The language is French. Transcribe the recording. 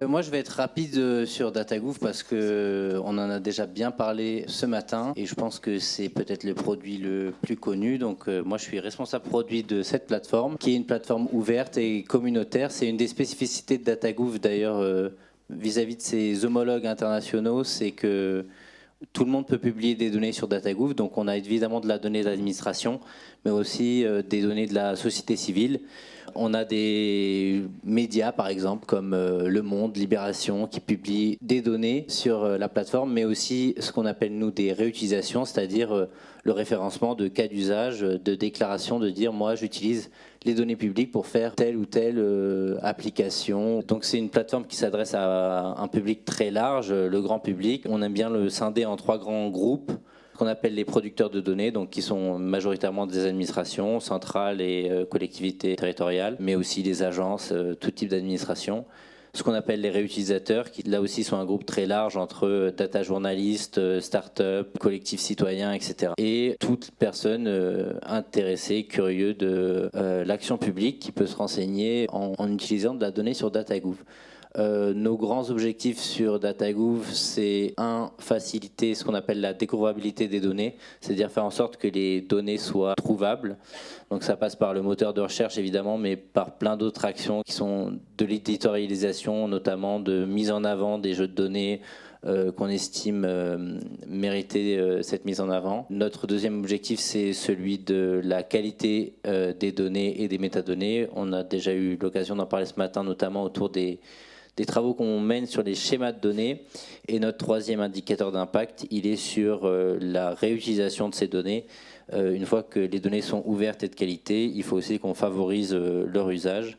Moi, je vais être rapide sur DataGouv parce que on en a déjà bien parlé ce matin et je pense que c'est peut-être le produit le plus connu. Donc, moi, je suis responsable produit de cette plateforme, qui est une plateforme ouverte et communautaire. C'est une des spécificités de DataGouv d'ailleurs vis-à-vis de ses homologues internationaux, c'est que tout le monde peut publier des données sur DataGouv. Donc, on a évidemment de la donnée d'administration, mais aussi des données de la société civile. On a des médias, par exemple, comme Le Monde, Libération, qui publient des données sur la plateforme, mais aussi ce qu'on appelle, nous, des réutilisations, c'est-à-dire le référencement de cas d'usage, de déclaration, de dire, moi, j'utilise les données publiques pour faire telle ou telle application. Donc c'est une plateforme qui s'adresse à un public très large, le grand public. On aime bien le scinder en 3 grands groupes qu'on appelle les producteurs de données, donc qui sont majoritairement des administrations centrales et collectivités territoriales, mais aussi des agences, tout type d'administration. Ce qu'on appelle les réutilisateurs, qui là aussi sont un groupe très large entre data journalistes, start-up, collectifs citoyens, etc. Et toute personne intéressée, curieux de l'action publique qui peut se renseigner en utilisant de la donnée sur DataGouv. Nos grands objectifs sur DataGouv, c'est faciliter ce qu'on appelle la découvrabilité des données, c'est-à-dire faire en sorte que les données soient trouvables. Donc ça passe par le moteur de recherche évidemment, mais par plein d'autres actions qui sont de l'éditorialisation, notamment de mise en avant des jeux de données qu'on estime mériter cette mise en avant. Notre deuxième objectif, c'est celui de la qualité des données et des métadonnées. On a déjà eu l'occasion d'en parler ce matin, notamment autour des travaux qu'on mène sur les schémas de données. Et notre troisième indicateur d'impact, il est sur la réutilisation de ces données. Une fois que les données sont ouvertes et de qualité, il faut aussi qu'on favorise leur usage.